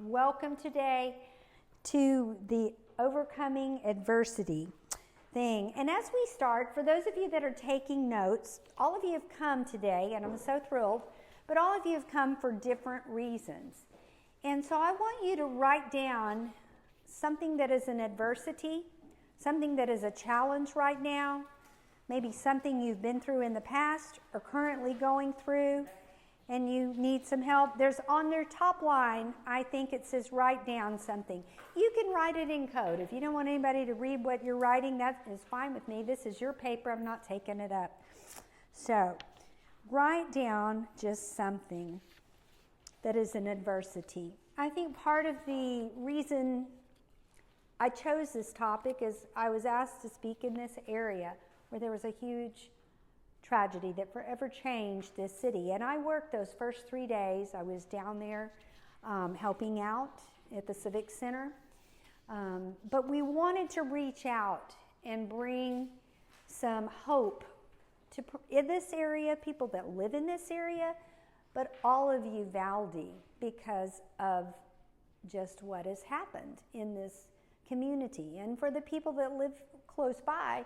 welcome today to the Overcoming Adversity thing. And as we start, for those of you that are taking notes, all of you have come today, and I'm so thrilled, but all of you have come for different reasons. And so I want you to write down something that is an adversity, something that is a challenge right now, maybe something you've been through in the past or currently going through, and you need some help. There's on their top line, I think it says write down something. You can write it in code. If you don't want anybody to read what you're writing, that is fine with me. This is your paper. I'm not taking it up. So write down just something that is an adversity. I think part of the reason I chose this topic is I was asked to speak in this area where there was a huge tragedy that forever changed this city. And I worked those first 3 days. I was down there helping out at the Civic Center. But we wanted to reach out and bring some hope to in this area, people that live in this area, but all of Uvalde, because of just what has happened in this community. And for the people that live close by,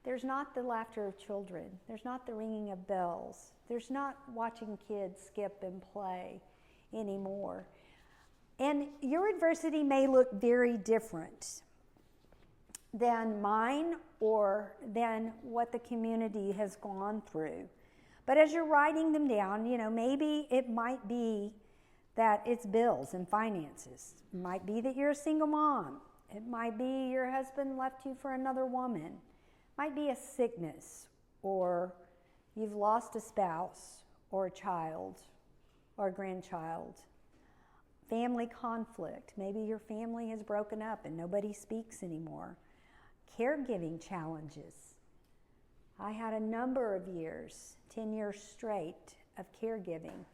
there's not the laughter of children. There's not the ringing of bells. There's not watching kids skip and play anymore. And your adversity may look very different than mine or than what the community has gone through. But as you're writing them down, maybe it might be that it's bills and finances. It might be that you're a single mom. It might be your husband left you for another woman. Might be a sickness, or you've lost a spouse or a child or a grandchild. Family conflict. Maybe your family has broken up and nobody speaks anymore. Caregiving challenges. I had a number of years, 10 years straight, of caregiving.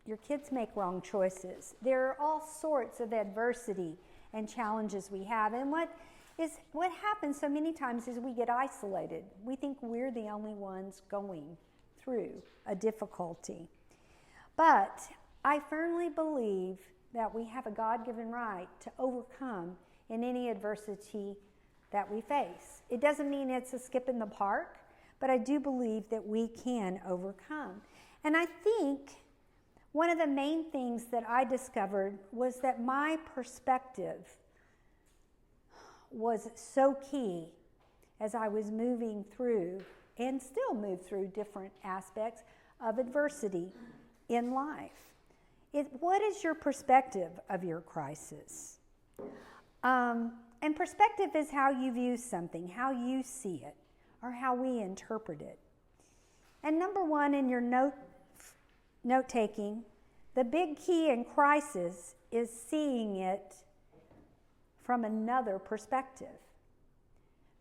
Your kids make wrong choices. There are all sorts of adversity and challenges we have. And what happens so many times is we get isolated. We think we're the only ones going through a difficulty. But I firmly believe that we have a God-given right to overcome in any adversity that we face. It doesn't mean it's a skip in the park, but I do believe that we can overcome. And I think one of the main things that I discovered was that my perspective was so key as I was moving through and still move through different aspects of adversity in life. What is your perspective of your crisis? And perspective is how you view something, how you see it, or how we interpret it. And number one in your note-taking, the big key in crisis is seeing it from another perspective.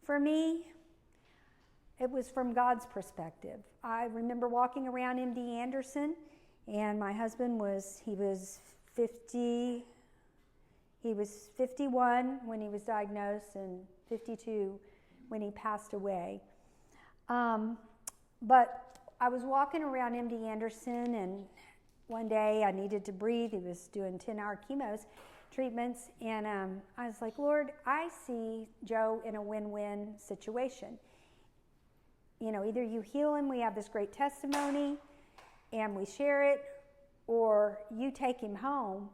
For me, it was from God's perspective. I remember walking around MD Anderson, and my husband was 51 when he was diagnosed and 52 when he passed away. But I was walking around MD Anderson, and one day I needed to breathe. He was doing 10-hour chemo treatments, and I was like, Lord, I see Joe in a win-win situation. Either you heal him, we have this great testimony, and we share it, or you take him home,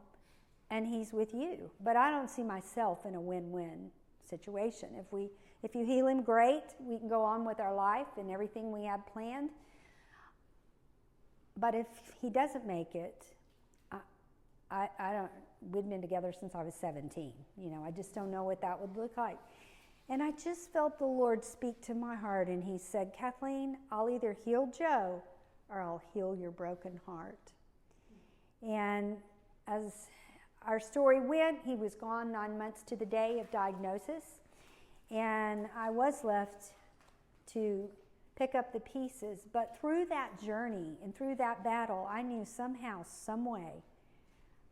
and he's with you. But I don't see myself in a win-win situation. If you heal him, great. We can go on with our life and everything we had planned. But if he doesn't make it, we've been together since I was 17. I just don't know what that would look like. And I just felt the Lord speak to my heart, and he said, Kathleen, I'll either heal Joe or I'll heal your broken heart. And as our story went, he was gone 9 months to the day of diagnosis, and I was left to pick up the pieces. But through that journey and through that battle, I knew somehow, some way,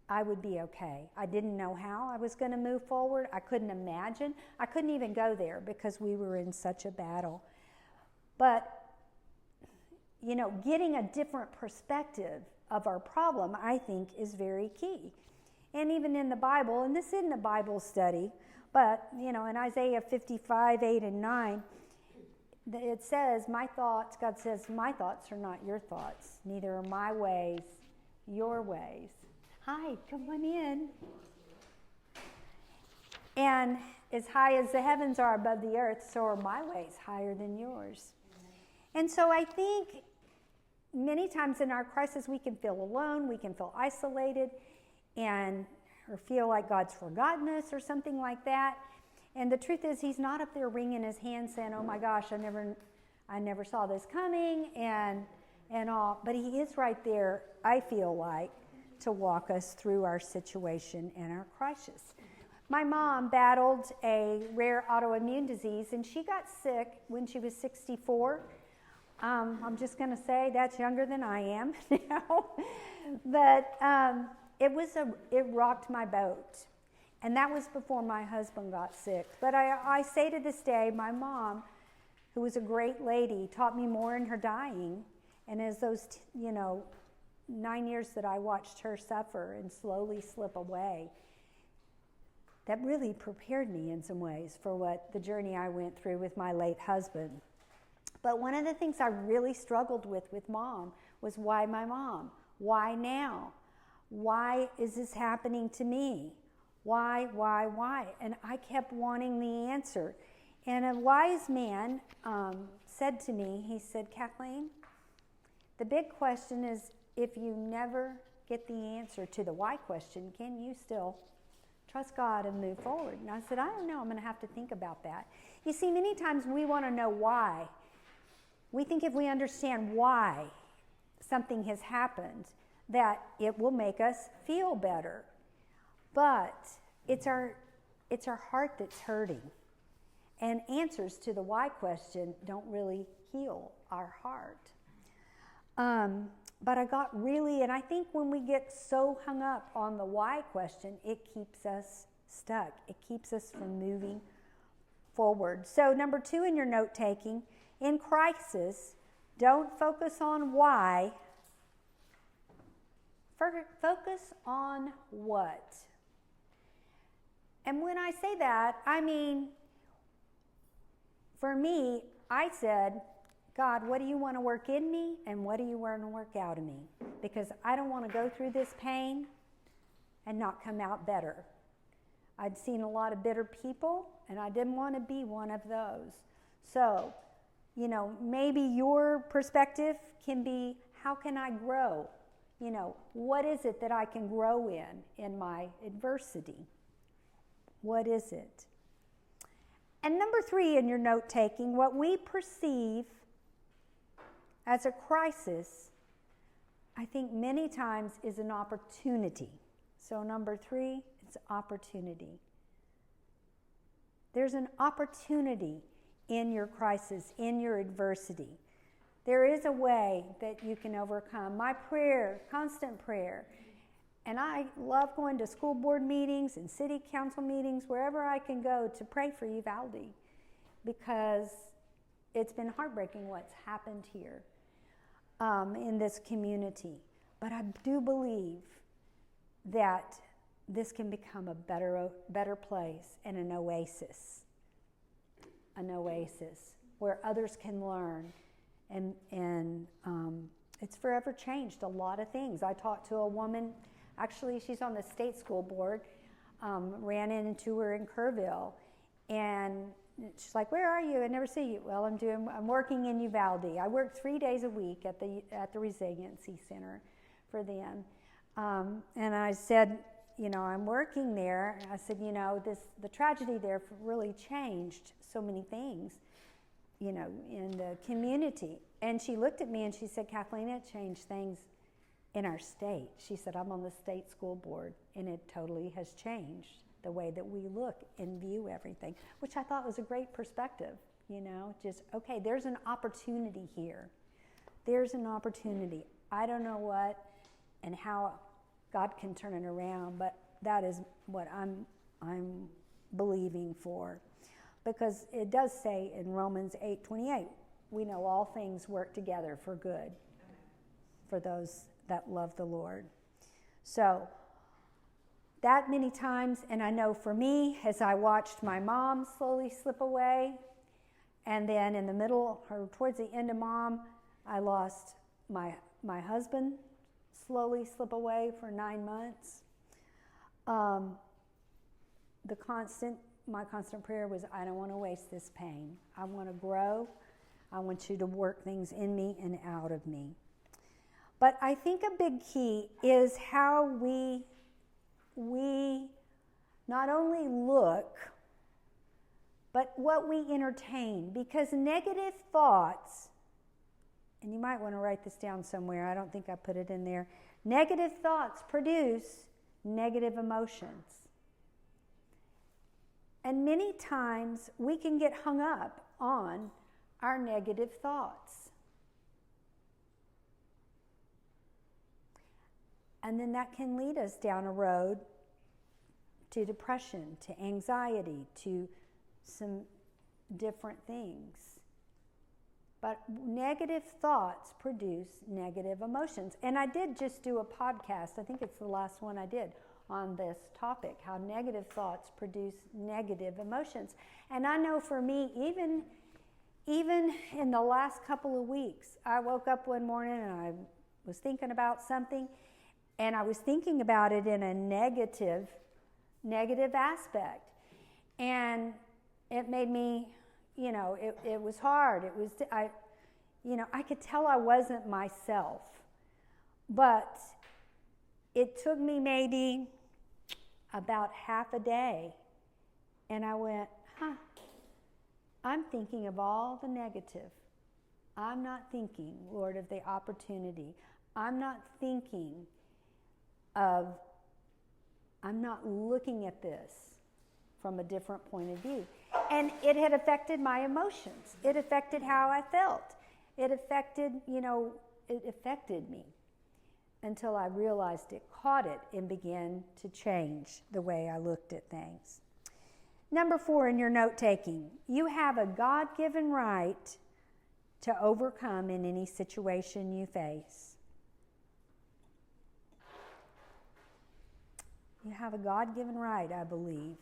I would be okay. I didn't know how I was going to move forward. I couldn't imagine. I couldn't even go there because we were in such a battle. But, getting a different perspective of our problem, I think, is very key. And even in the Bible, and this isn't a Bible study, but, in Isaiah 55, 8 and 9, it says, God says, my thoughts are not your thoughts, neither are my ways your ways. Hi, come on in. And as high as the heavens are above the earth, so are my ways higher than yours. And so I think many times in our crisis we can feel alone, we can feel isolated, or feel like God's forgotten us or something like that. And the truth is, he's not up there wringing his hands saying, oh my gosh, I never saw this coming and all. But he is right there, I feel like, to walk us through our situation and our crisis. My mom battled a rare autoimmune disease, and she got sick when she was 64. I'm just going to say that's younger than I am now. But it rocked my boat. And that was before my husband got sick. But I say to this day, my mom, who was a great lady, taught me more in her dying. And as those, 9 years that I watched her suffer and slowly slip away, that really prepared me in some ways for what the journey I went through with my late husband. But one of the things I really struggled with Mom was, why my mom? Why now? Why is this happening to me? Why? And I kept wanting the answer. And a wise man said to me, he said, Kathleen, the big question is, if you never get the answer to the why question, can you still trust God and move forward? And I said, I don't know. I'm going to have to think about that. You see, many times we want to know why. We think if we understand why something has happened, that it will make us feel better. But it's our heart that's hurting. And answers to the why question don't really heal our heart. But I got really, and I think when we get so hung up on the why question, it keeps us stuck. It keeps us from moving forward. So number 2 in your note taking, in crisis, don't focus on why. Focus on what. And when I say that, I mean, for me, I said, God, what do you want to work in me, and what do you want to work out of me? Because I don't want to go through this pain and not come out better. I'd seen a lot of bitter people, and I didn't want to be one of those. So, maybe your perspective can be, how can I grow? What is it that I can grow in my adversity? What is it? And number 3 in your note taking, what we perceive as a crisis, I think many times is an opportunity. So number 3, it's opportunity. There's an opportunity in your crisis, in your adversity. There is a way that you can overcome. My prayer, constant prayer, and I love going to school board meetings and city council meetings, wherever I can go to pray for Uvalde, because it's been heartbreaking what's happened here in this community. But I do believe that this can become a better place and an oasis where others can learn. And it's forever changed a lot of things. I talked to a woman, actually she's on the state school board, ran into her in Kerrville, and she's like, where are you? I never see you. Well, I'm working in Uvalde. I work 3 days a week at the Resiliency Center for them. And I said, I'm working there. I said, the tragedy there really changed so many things, in the community. And she looked at me and she said, Kathleen, it changed things in our state. She said, I'm on the state school board, and it totally has changed the way that we look and view everything, which I thought was a great perspective, just, okay, there's an opportunity here. There's an opportunity. I don't know what and how God can turn it around, but that is what I'm believing for. Because it does say in Romans 8:28, we know all things work together for good for those that love the Lord. So that many times, and I know for me, as I watched my mom slowly slip away, and then in the middle, or towards the end of mom, I lost my husband slowly slip away for 9 months. My constant prayer was, I don't want to waste this pain. I want to grow. I want you to work things in me and out of me. But I think a big key is how we not only look, but what we entertain. Because negative thoughts, and you might want to write this down somewhere. I don't think I put it in there. Negative thoughts produce negative emotions. And many times we can get hung up on our negative thoughts. And then that can lead us down a road to depression, to anxiety, to some different things. But negative thoughts produce negative emotions. And I did just do a podcast, I think it's the last one I did, on this topic, how negative thoughts produce negative emotions. And I know for me, even in the last couple of weeks, I woke up one morning and I was thinking about something, and I was thinking about it in a negative aspect. And it made me, it was hard. I could tell I wasn't myself. But it took me maybe about half a day, and I went, I'm thinking of all the negative. I'm not thinking, Lord, of the opportunity. I'm not looking at this from a different point of view. And it had affected my emotions. It affected how I felt. It affected me until I realized it, caught it, and began to change the way I looked at things. Number 4 in your note-taking, you have a God-given right to overcome in any situation you face. You have a God-given right, I believe.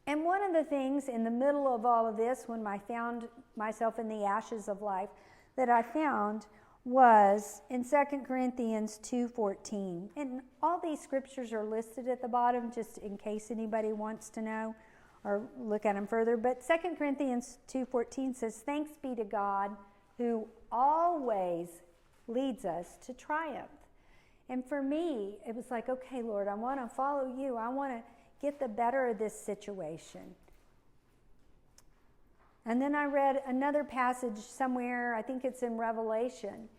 And one of the things in the middle of all of this, when I found myself in the ashes of life, that I found was in 2 Corinthians 2:14. And all these scriptures are listed at the bottom, just in case anybody wants to know or look at them further. But 2 Corinthians 2:14 says, "Thanks be to God who always leads us to triumph." And for me, it was like, okay, Lord, I want to follow you. I want to get the better of this situation. And then I read another passage somewhere, I think it's in Revelation,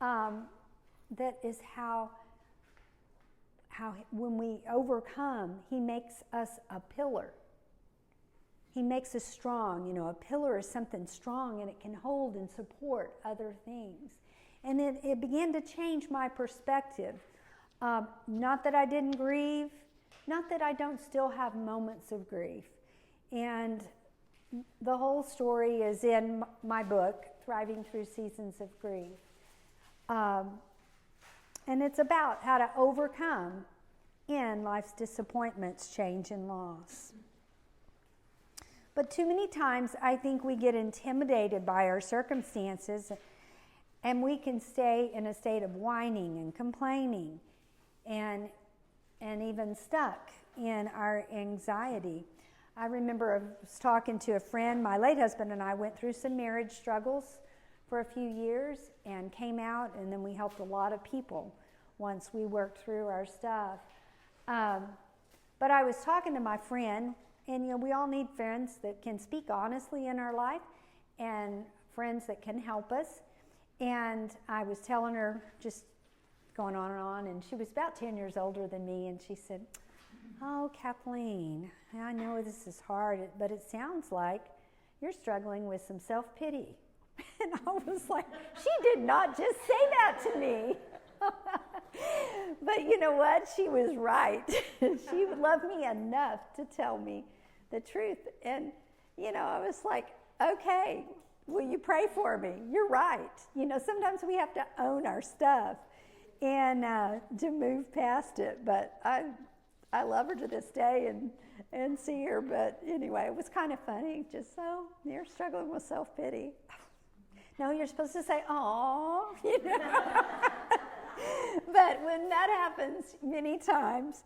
that is how when we overcome, he makes us a pillar. He makes us strong. A pillar is something strong, and it can hold and support other things. And it began to change my perspective. Not that I didn't grieve, not that I don't still have moments of grief. And the whole story is in my book, Thriving Through Seasons of Grief. And it's about how to overcome in life's disappointments, change, and loss. But too many times I think we get intimidated by our circumstances, and we can stay in a state of whining and complaining and even stuck in our anxiety. I remember I was talking to a friend. My late husband and I went through some marriage struggles for a few years and came out, and then we helped a lot of people once we worked through our stuff. But I was talking to my friend, and we all need friends that can speak honestly in our life and friends that can help us. And I was telling her, just going on, and she was about 10 years older than me, and she said, "Oh, Kathleen, I know this is hard, but it sounds like you're struggling with some self-pity." And I was like, she did not just say that to me. But you know what? She was right. She loved me enough to tell me the truth. And, I was like, okay, will you pray for me? You're right. Sometimes we have to own our stuff and to move past it. But I love her to this day and see her. But anyway, it was kind of funny. Just so you're struggling with self-pity. No, you're supposed to say, "Aw," But when that happens many times,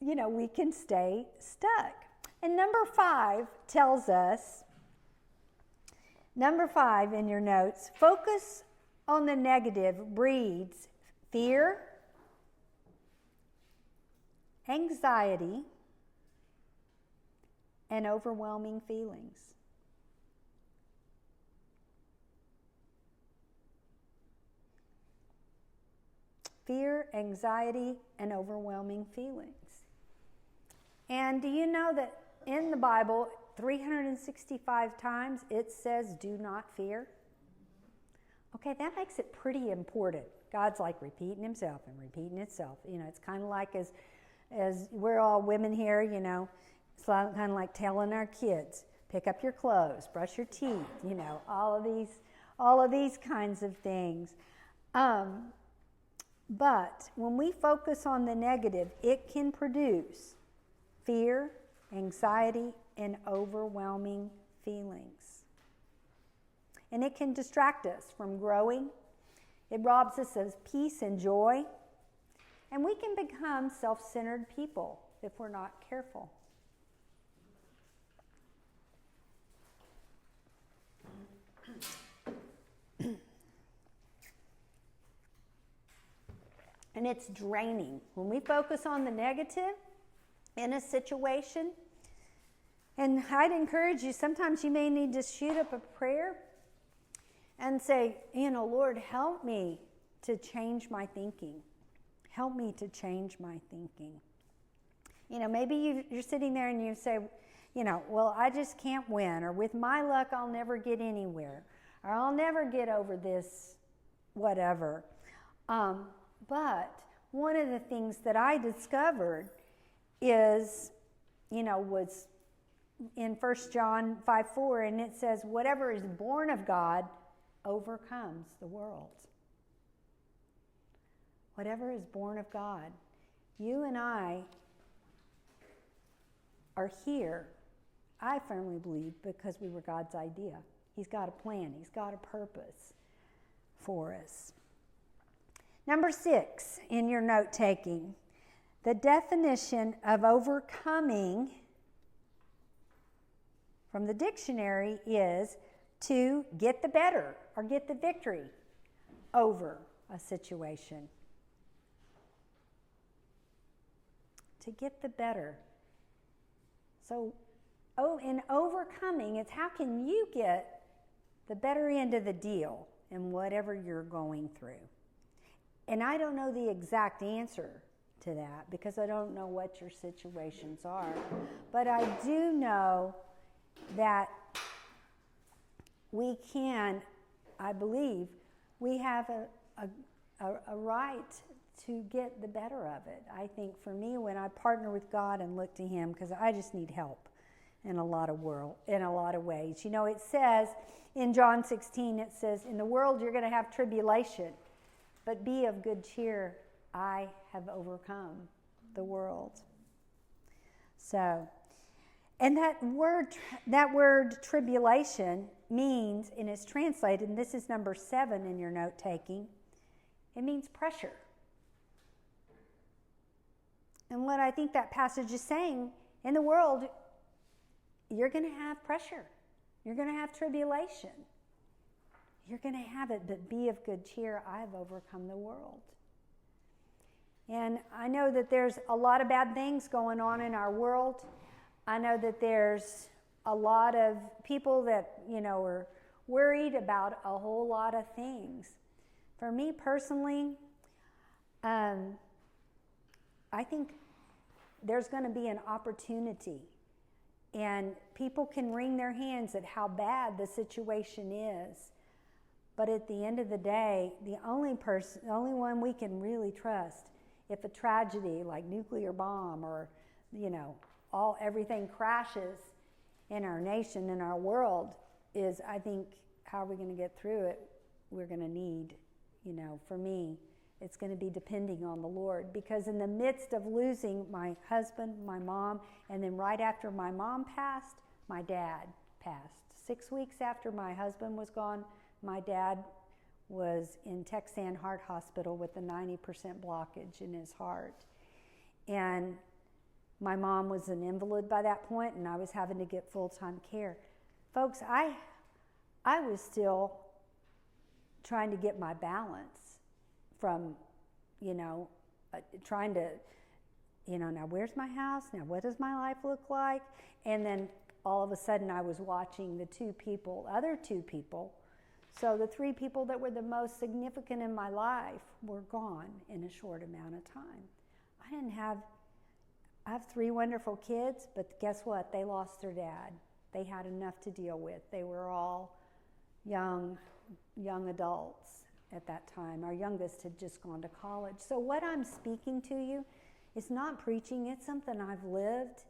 we can stay stuck. And number 5 tells us, number 5 in your notes, focus on the negative breeds fear, anxiety, and overwhelming feelings. Fear, anxiety, and overwhelming feelings. And do you know that in the Bible, 365 times it says, do not fear? Okay, that makes it pretty important. God's like repeating himself and repeating itself. It's kind of like as we're all women here, it's kind of like telling our kids, pick up your clothes, brush your teeth, all of these kinds of things. But when we focus on the negative, it can produce fear, anxiety, and overwhelming feelings. And it can distract us from growing. It robs us of peace and joy. And we can become self-centered people if we're not careful. And it's draining. When we focus on the negative in a situation, and I'd encourage you, sometimes you may need to shoot up a prayer and say, Lord, help me to change my thinking. Help me to change my thinking. Maybe you're sitting there and you say, well, I just can't win, or with my luck, I'll never get anywhere, or I'll never get over this, whatever. But one of the things that I discovered is, was in 1 John 5:4, and it says, whatever is born of God overcomes the world. Whatever is born of God. You and I are here, I firmly believe, because we were God's idea. He's got a plan. He's got a purpose for us. Number 6 in your note-taking, the definition of overcoming from the dictionary is to get the better or get the victory over a situation. To get the better. So, in overcoming, it's how can you get the better end of the deal in whatever you're going through. And I don't know the exact answer to that because I don't know what your situations are. But I do know that we can, I believe, we have a right to get the better of it. I think for me, when I partner with God and look to Him, because I just need help in a lot of ways. You know, it says in John 16, it says, in the world you're going to have tribulation, but be of good cheer. I have overcome the world. So, and that word tribulation means, and is translated, and this is number 7 in your note-taking, it means pressure. And what I think that passage is saying, in the world, you're going to have pressure. You're going to have tribulation. You're going to have it, but be of good cheer. I've overcome the world. And I know that there's a lot of bad things going on in our world. I know that there's a lot of people that, are worried about a whole lot of things. For me personally, I think there's going to be an opportunity, and people can wring their hands at how bad the situation is. But at the end of the day, the only one we can really trust, if a tragedy like nuclear bomb or, everything crashes in our nation, in our world, is, I think, how are we going to get through it? We're going to need, for me, it's going to be depending on the Lord. Because in the midst of losing my husband, my mom, and then right after my mom passed, my dad passed. 6 weeks after my husband was gone, my dad was in Texan Heart Hospital with a 90% blockage in his heart. And my mom was an invalid by that point, and I was having to get full-time care. Folks, I was still trying to get my balance from, trying to, now where's my house? Now what does my life look like? And then all of a sudden I was watching the other two people. So the 3 people that were the most significant in my life were gone in a short amount of time. I have 3 wonderful kids, but guess what? They lost their dad. They had enough to deal with. They were all young adults at that time. Our youngest had just gone to college. So what I'm speaking to you is not preaching. It's something I've lived.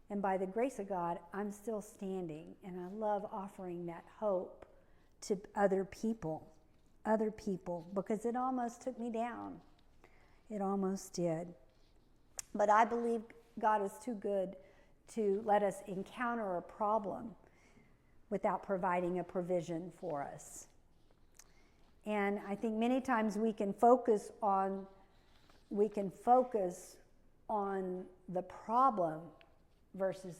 And by the grace of God, I'm still standing. And I love offering that hope to other people, because it almost took me down. It almost did. But I believe God is too good to let us encounter a problem without providing a provision for us. And I think many times we can focus on the problem versus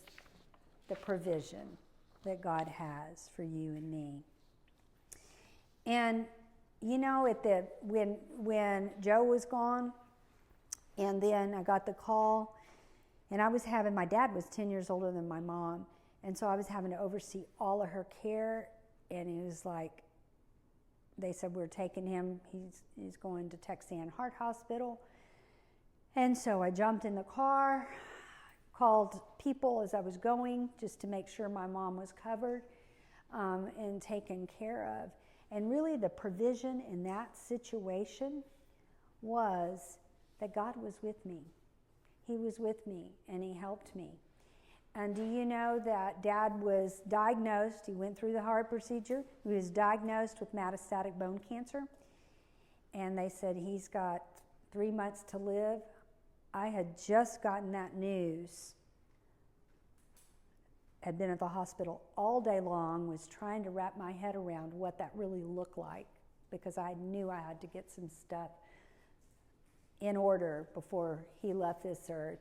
the provision that God has for you and me. And when Joe was gone, and then I got the call, and my dad was 10 years older than my mom, and so I was having to oversee all of her care, and it was like, they said, we're taking him, he's going to Texan Heart Hospital. And so I jumped in the car, called people as I was going just to make sure my mom was covered and taken care of. And really the provision in that situation was that God was with me. He was with me and he helped me. And do you know that Dad was diagnosed, he went through the heart procedure, he was diagnosed with metastatic bone cancer, and they said he's got 3 months to live. I had just gotten that news, had been at the hospital all day long, was trying to wrap my head around what that really looked like, because I knew I had to get some stuff in order before he left this earth.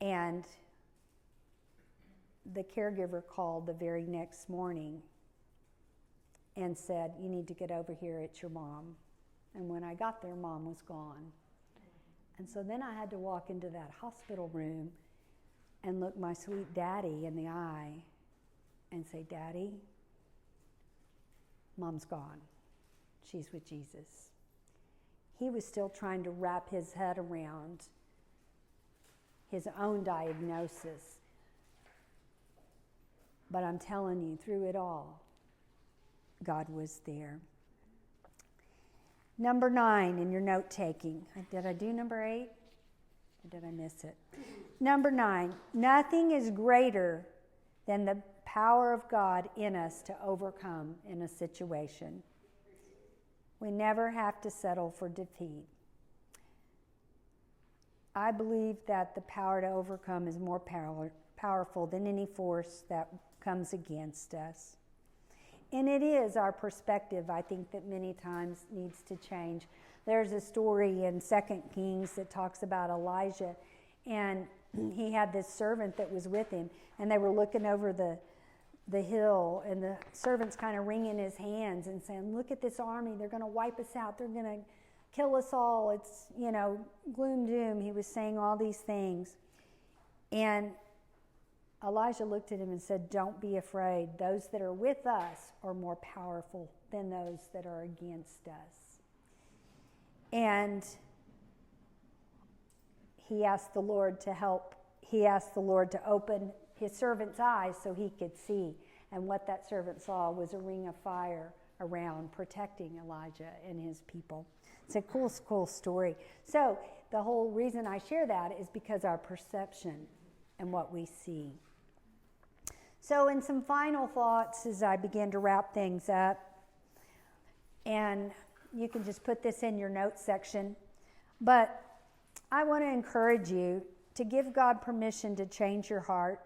And the caregiver called the very next morning and said, you need to get over here, it's your mom. And when I got there, Mom was gone. And so then I had to walk into that hospital room and look my sweet daddy in the eye and say, Daddy, Mom's gone. She's with Jesus. He was still trying to wrap his head around his own diagnosis. But I'm telling you, through it all, God was there. Number 9 in your note-taking. Did I do number 8? Or did I miss it? Number 9, nothing is greater than the power of God in us to overcome in a situation. We never have to settle for defeat. I believe that the power to overcome is more powerful than any force that comes against us. And it is our perspective, I think, that many times needs to change. There's a story in 2 Kings that talks about Elijah, and he had this servant that was with him, and they were looking over the hill, and the servant's kind of wringing his hands and saying, look at this army, they're going to wipe us out, they're going to kill us all, it's, gloom, doom. He was saying all these things. And Elijah looked at him and said, don't be afraid. Those that are with us are more powerful than those that are against us. And he asked the Lord to help. He asked the Lord to open his servant's eyes so he could see. And what that servant saw was a ring of fire around protecting Elijah and his people. It's a cool story. So the whole reason I share that is because our perception and what we see. So in some final thoughts as I begin to wrap things up, and you can just put this in your notes section, but I want to encourage you to give God permission to change your heart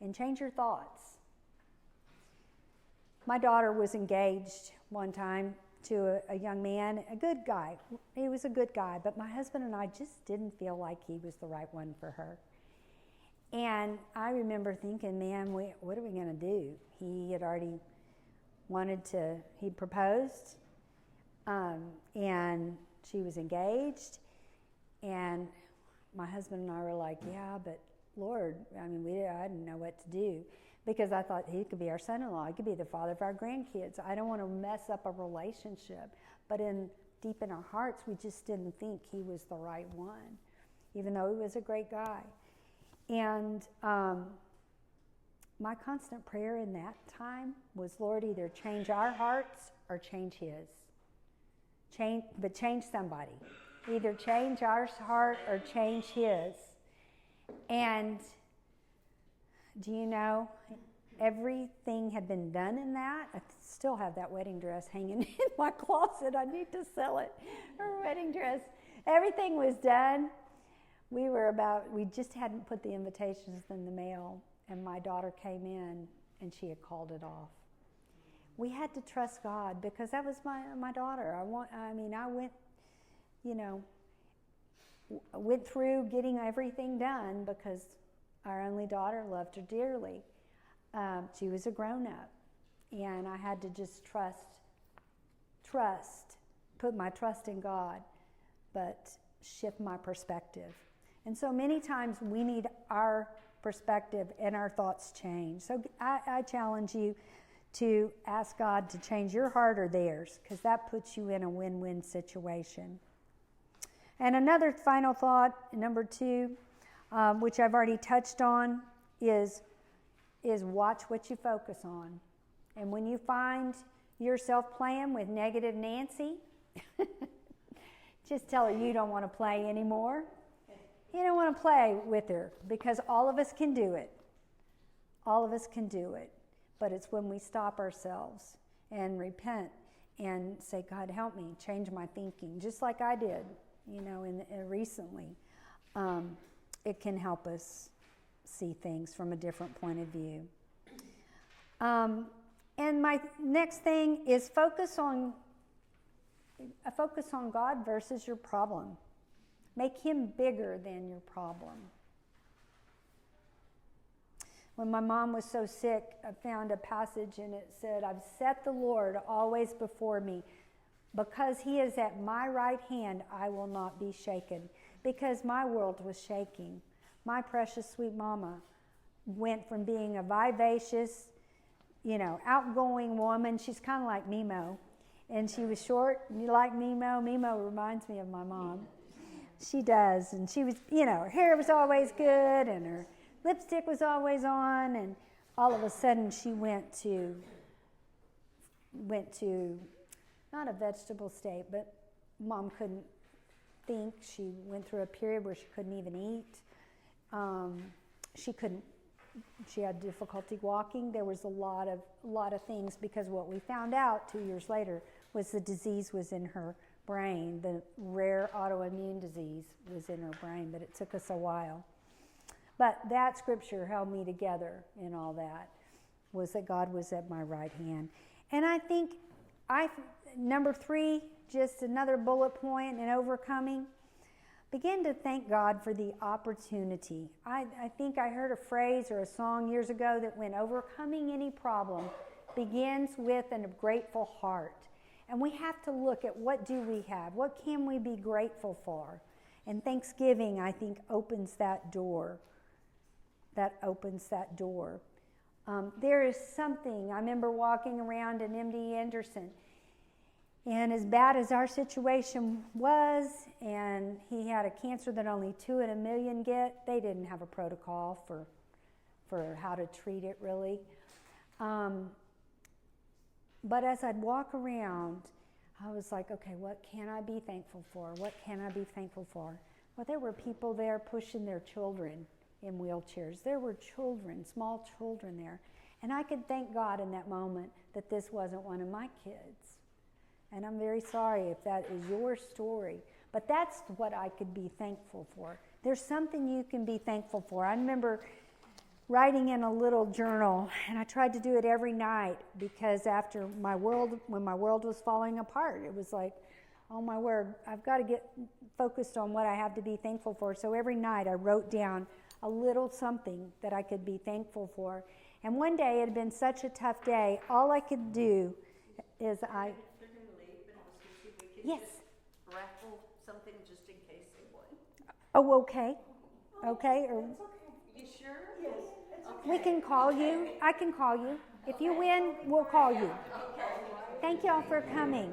and change your thoughts. My daughter was engaged one time to a young man, a good guy. He was a good guy, but my husband and I just didn't feel like he was the right one for her. And I remember thinking, man, what are we going to do? He had already he proposed, and she was engaged, and my husband and I were like, yeah, but Lord, I didn't know what to do, because I thought he could be our son-in-law, he could be the father of our grandkids. I don't want to mess up a relationship, but deep in our hearts, we just didn't think he was the right one, even though he was a great guy. And my constant prayer in that time was, Lord, either change our hearts or change his. Change somebody. Either change our heart or change his. And do you know, everything had been done in that. I still have that wedding dress hanging in my closet. I need to sell it. Her wedding dress. Everything was done. We just hadn't put the invitations in the mail, and my daughter came in and she had called it off. We had to trust God, because that was my daughter. I went through getting everything done because our only daughter loved her dearly. She was a grown-up, and I had to just put my trust in God, but shift my perspective. And so many times we need our perspective and our thoughts changed. So I challenge you to ask God to change your heart or theirs, because that puts you in a win-win situation. And another final thought, number 2, which I've already touched on, is watch what you focus on. And when you find yourself playing with negative Nancy, just tell her you don't want to play anymore. You don't want to play with her, because all of us can do it. All of us can do it. But it's when we stop ourselves and repent and say, God, help me change my thinking, just like I did, recently. It can help us see things from a different point of view. And my next thing is focus on God versus your problem. Make him bigger than your problem. When my mom was so sick, I found a passage and it said, I've set the Lord always before me. Because he is at my right hand, I will not be shaken. Because my world was shaking. My precious sweet mama went from being a vivacious, outgoing woman. She's kind of like Mimo. And she was short. You like Mimo? Mimo reminds me of my mom. She does. And she was, her hair was always good and her lipstick was always on. And all of a sudden she went to not a vegetable state, but Mom couldn't think. She went through a period where she couldn't even eat. She had difficulty walking. There was a lot of things, because what we found out 2 years later was the disease was in her brain. The rare autoimmune disease was in her brain, but it took us a while. But that scripture held me together in all that, was that God was at my right hand. And I think number 3, just another bullet point in overcoming, begin to thank God for the opportunity. I think I heard a phrase or a song years ago that went, overcoming any problem begins with a grateful heart. And we have to look at what do we have? What can we be grateful for? And Thanksgiving, I think, opens that door. There is something, I remember walking around in MD Anderson, and as bad as our situation was, and he had a cancer that only 2 in a million get, they didn't have a protocol for how to treat it, really. But as I'd walk around, I was like, okay, what can I be thankful for? What can I be thankful for? Well, there were people there pushing their children in wheelchairs. There were children, small children there. And I could thank God in that moment that this wasn't one of my kids. And I'm very sorry if that is your story. But that's what I could be thankful for. There's something you can be thankful for. I remember writing in a little journal, and I tried to do it every night because after when my world was falling apart, it was like, oh my word, I've got to get focused on what I have to be thankful for. So every night I wrote down a little something that I could be thankful for. And one day, it had been such a tough day, all I could do is They're going to leave, but I was going to see if we could Yes. just raffle something just in case they won. Oh, okay. Okay. Or You sure? Yes. Okay. we can call you. I can call you. If you win, we'll call you. Thank you all for coming.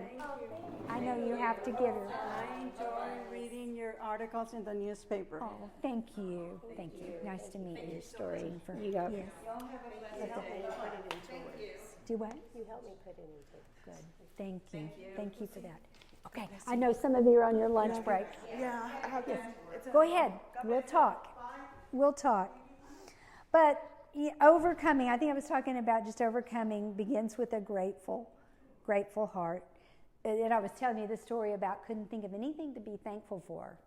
I know you have to get her. I enjoy reading your articles in the newspaper. Oh, thank you. Thank you. Nice to meet you. Story for You got yes. Do what? You helped me put it into Good. Thank you. Thank you for that. Okay. I know some of you are on your lunch break. Yeah, I have this. Go ahead. We'll talk. We'll talk. But overcoming, I think I was talking about just overcoming begins with a grateful heart. And I was telling you the story about couldn't think of anything to be thankful for.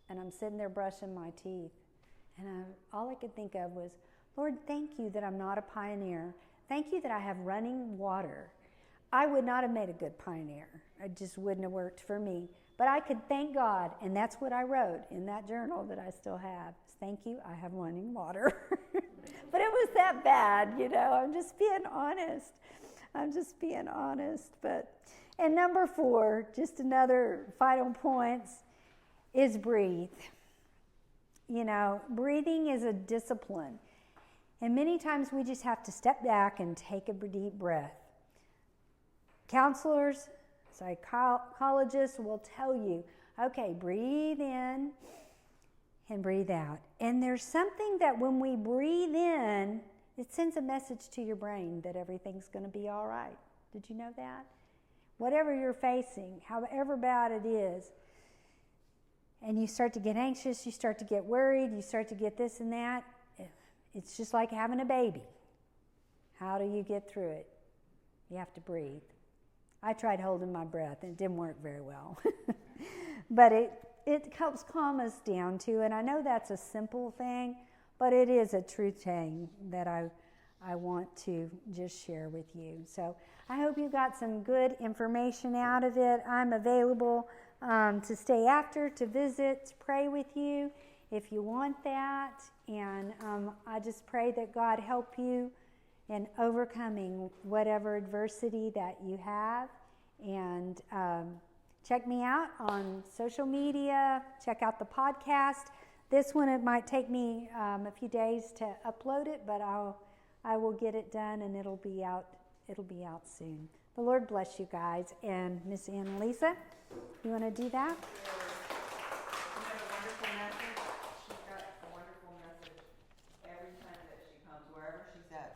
And I'm sitting there brushing my teeth. And all I could think of was, Lord, thank you that I'm not a pioneer. Thank you that I have running water. I would not have made a good pioneer. It just wouldn't have worked for me. But I could thank God, and that's what I wrote in that journal that I still have. Thank you, I have running water. But it was that bad, I'm just being honest. And number 4, just another final point, is breathe. Breathing is a discipline. And many times we just have to step back and take a deep breath. Counselors, psychologists will tell you, okay, breathe in and breathe out. And there's something that when we breathe in, it sends a message to your brain that everything's going to be all right. Did you know that? Whatever you're facing, however bad it is, and you start to get anxious, you start to get worried, you start to get this and that, it's just like having a baby. How do you get through it? You have to breathe. I tried holding my breath, and it didn't work very well. But it helps calm us down, too, and I know that's a simple thing, but it is a true thing that I want to just share with you. So I hope you got some good information out of it. I'm available to stay after, to visit, to pray with you if you want that. And I just pray that God help you in overcoming whatever adversity that you have. And check me out on social media. Check out the podcast. This one, it might take me a few days to upload it, but I will get it done, and it'll be out soon. The Lord bless you guys. And Miss Annalisa, you want to do that?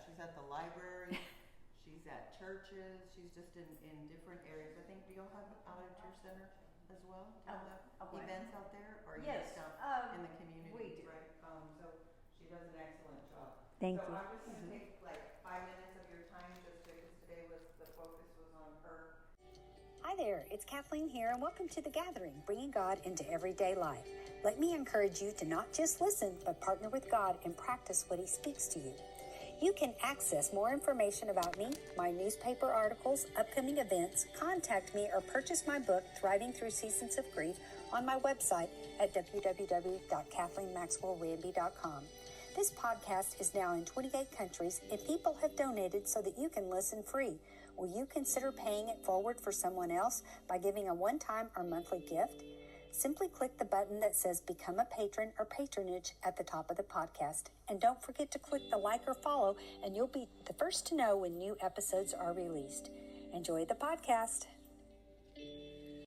She's at the library, she's at churches, she's just in different areas. I think, do y'all have out at your center as well? Do y'all have events out there? Or Yes, just in the community? we do. Right? So she does an excellent job. Thank So you. I'm just going to take like 5 minutes of your time just because today the focus was on her. Hi there, it's Kathleen here, and welcome to The Gathering, bringing God into everyday life. Let me encourage you to not just listen, but partner with God and practice what He speaks to you. You can access more information about me, my newspaper articles, upcoming events, contact me, or purchase my book, Thriving Through Seasons of Grief, on my website at www.kathleenmaxwell-rambie.com. This podcast is now in 28 countries, and people have donated so that you can listen free. Will you consider paying it forward for someone else by giving a one-time or monthly gift? Simply click the button that says Become a Patron or Patronage at the top of the podcast. And don't forget to click the like or follow, and you'll be the first to know when new episodes are released. Enjoy the podcast.